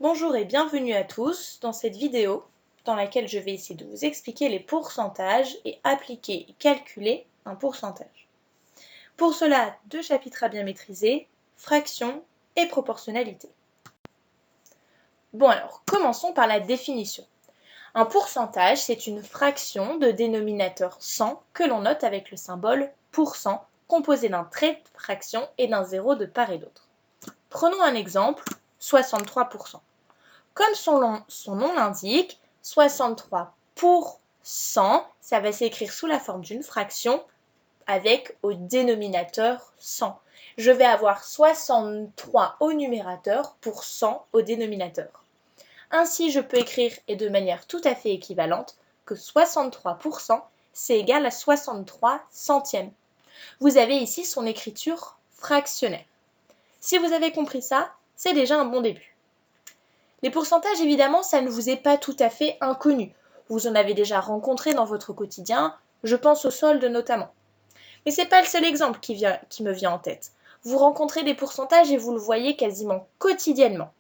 Bonjour et bienvenue à tous dans cette vidéo dans laquelle je vais essayer de vous expliquer les pourcentages et appliquer et calculer un pourcentage. Pour cela, deux chapitres à bien maîtriser, fraction et proportionnalité. Bon alors, commençons par la définition. Un pourcentage, c'est une fraction de dénominateur 100 que l'on note avec le symbole pourcent composé d'un trait de fraction et d'un zéro de part et d'autre. Prenons un exemple, 63%. Comme son nom l'indique, 63%, ça va s'écrire sous la forme d'une fraction avec au dénominateur 100. Je vais avoir 63 au numérateur pour 100 au dénominateur. Ainsi, je peux écrire, et de manière tout à fait équivalente, que 63%, c'est égal à 63 centièmes. Vous avez ici son écriture fractionnaire. Si vous avez compris ça, c'est déjà un bon début. Les pourcentages, évidemment, ça ne vous est pas tout à fait inconnu. Vous en avez déjà rencontré dans votre quotidien, je pense au solde notamment. Mais ce n'est pas le seul exemple qui me vient en tête. Vous rencontrez des pourcentages et vous le voyez quasiment quotidiennement.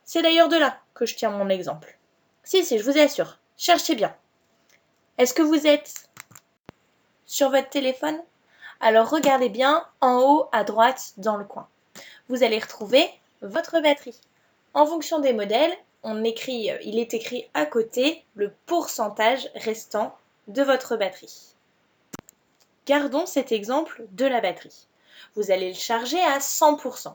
C'est d'ailleurs de là que je tiens mon exemple. Si, je vous assure, cherchez bien. Est-ce que vous êtes sur votre téléphone? Alors regardez bien en haut à droite dans le coin. Vous allez retrouver votre batterie. En fonction des modèles, il est écrit à côté le pourcentage restant de votre batterie. Gardons cet exemple de la batterie. Vous allez le charger à 100%.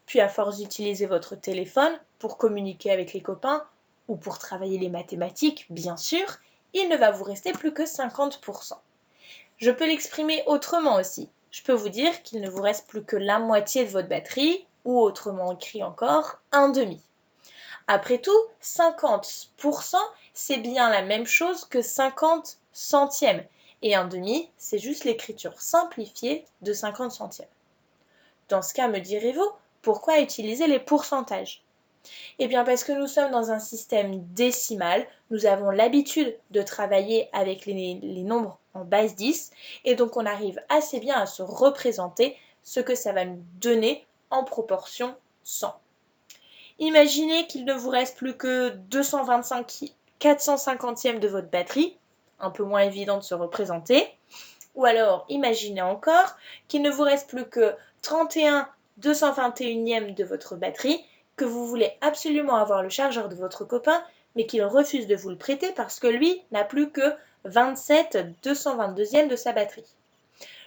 Puis à force d'utiliser votre téléphone pour communiquer avec les copains ou pour travailler les mathématiques, bien sûr, il ne va vous rester plus que 50%. Je peux l'exprimer autrement aussi. Je peux vous dire qu'il ne vous reste plus que la moitié de votre batterie, ou autrement écrit encore, un demi. Après tout, 50%, c'est bien la même chose que 50 centièmes. Et un demi, c'est juste l'écriture simplifiée de 50 centièmes. Dans ce cas, me direz-vous, pourquoi utiliser les pourcentages? Eh bien parce que nous sommes dans un système décimal, nous avons l'habitude de travailler avec les nombres en base 10, et donc on arrive assez bien à se représenter ce que ça va nous donner en proportion 100. Imaginez qu'il ne vous reste plus que 225 450e de votre batterie, un peu moins évident de se représenter. Ou alors, imaginez encore qu'il ne vous reste plus que 31 221e de votre batterie, que vous voulez absolument avoir le chargeur de votre copain, mais qu'il refuse de vous le prêter parce que lui n'a plus que 27 222e de sa batterie.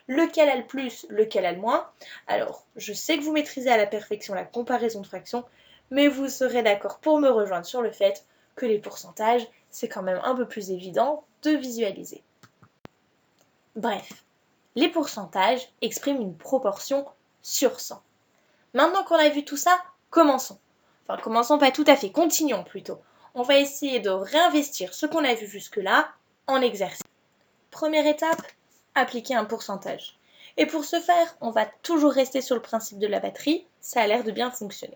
Lequel a le plus, lequel a le moins? Alors, je sais que vous maîtrisez à la perfection la comparaison de fractions, mais vous serez d'accord pour me rejoindre sur le fait que les pourcentages, c'est quand même un peu plus évident de visualiser. Bref, les pourcentages expriment une proportion sur 100. Maintenant qu'on a vu tout ça, commençons. Enfin, commençons pas tout à fait, continuons plutôt. On va essayer de réinvestir ce qu'on a vu jusque-là en exercice. Première étape, appliquer un pourcentage. Et pour ce faire, on va toujours rester sur le principe de la batterie, ça a l'air de bien fonctionner.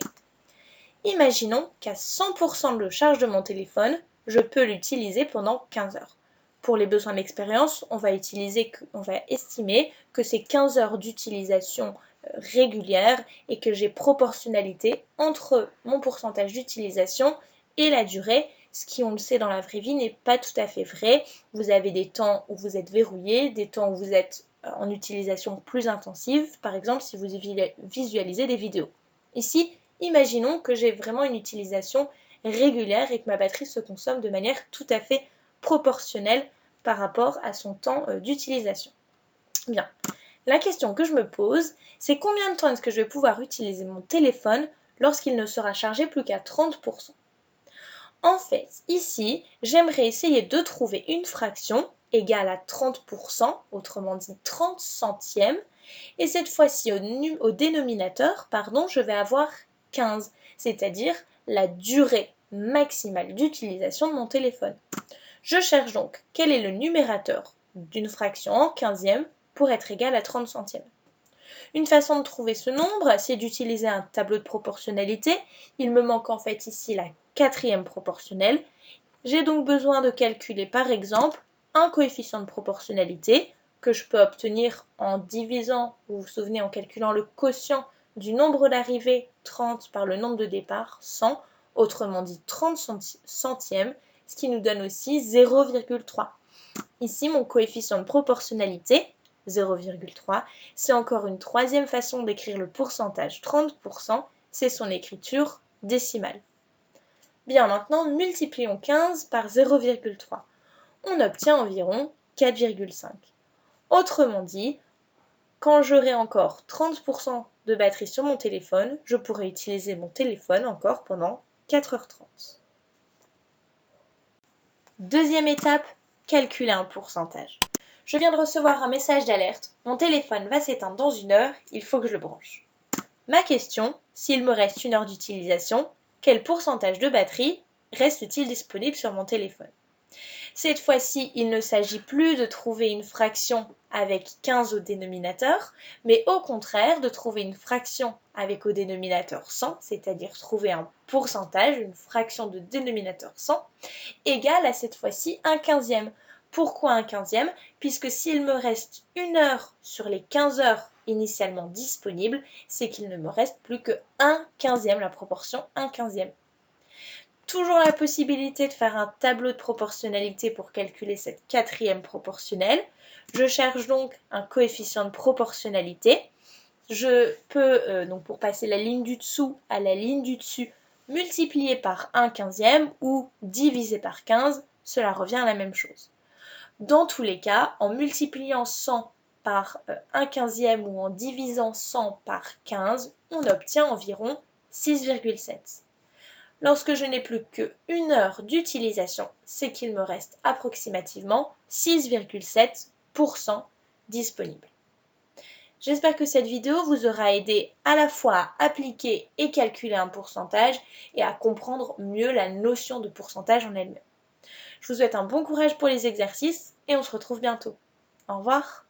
Imaginons qu'à 100% de charge de mon téléphone, je peux l'utiliser pendant 15 heures. Pour les besoins d'expérience, on va estimer que c'est 15 heures d'utilisation régulière et que j'ai proportionnalité entre mon pourcentage d'utilisation et la durée, ce qui, on le sait dans la vraie vie, n'est pas tout à fait vrai. Vous avez des temps où vous êtes verrouillé, des temps où vous êtes en utilisation plus intensive, par exemple si vous visualisez des vidéos. Ici, imaginons que j'ai vraiment une utilisation régulière et que ma batterie se consomme de manière tout à fait proportionnelle par rapport à son temps d'utilisation. Bien, la question que je me pose, c'est combien de temps est-ce que je vais pouvoir utiliser mon téléphone lorsqu'il ne sera chargé plus qu'à 30%? En fait, ici, j'aimerais essayer de trouver une fraction égale à 30%, autrement dit 30 centièmes, et cette fois-ci au dénominateur, je vais avoir 15, c'est-à-dire la durée maximale d'utilisation de mon téléphone. Je cherche donc quel est le numérateur d'une fraction en 15e pour être égal à 30 centièmes. Une façon de trouver ce nombre, c'est d'utiliser un tableau de proportionnalité. Il me manque en fait ici la 4e proportionnelle. J'ai donc besoin de calculer par exemple un coefficient de proportionnalité que je peux obtenir en divisant, vous vous souvenez, en calculant le quotient du nombre d'arrivées 30 par le nombre de départ 100, autrement dit 30 centièmes, ce qui nous donne aussi 0,3. Ici, mon coefficient de proportionnalité, 0,3, c'est encore une troisième façon d'écrire le pourcentage 30%, c'est son écriture décimale. Bien, maintenant, multiplions 15 par 0,3. On obtient environ 4,5. Autrement dit, quand j'aurai encore 30% de batterie sur mon téléphone, je pourrai utiliser mon téléphone encore pendant 4h30. Deuxième étape, calculer un pourcentage. Je viens de recevoir un message d'alerte, mon téléphone va s'éteindre dans 1 heure, il faut que je le branche. Ma question, s'il me reste 1 heure d'utilisation, quel pourcentage de batterie reste-t-il disponible sur mon téléphone? Cette fois-ci, il ne s'agit plus de trouver une fraction avec 15 au dénominateur, mais au contraire de trouver une fraction avec au dénominateur 100, c'est-à-dire trouver un pourcentage, une fraction de dénominateur 100, égale à cette fois-ci 1/15e. Pourquoi 1/15e? Puisque s'il me reste 1 heure sur les 15 heures initialement disponibles, c'est qu'il ne me reste plus que 1/15e, la proportion 1/15e. Toujours la possibilité de faire un tableau de proportionnalité pour calculer cette 4e proportionnelle. Je cherche donc un coefficient de proportionnalité. Je peux, donc pour passer la ligne du dessous à la ligne du dessus, multiplier par 1/15e ou diviser par 15, cela revient à la même chose. Dans tous les cas, en multipliant 100 par 1/15e ou en divisant 100 par 15, on obtient environ 6,7. Lorsque je n'ai plus que 1 heure d'utilisation, c'est qu'il me reste approximativement 6,7% disponible. J'espère que cette vidéo vous aura aidé à la fois à appliquer et calculer un pourcentage et à comprendre mieux la notion de pourcentage en elle-même. Je vous souhaite un bon courage pour les exercices et on se retrouve bientôt. Au revoir.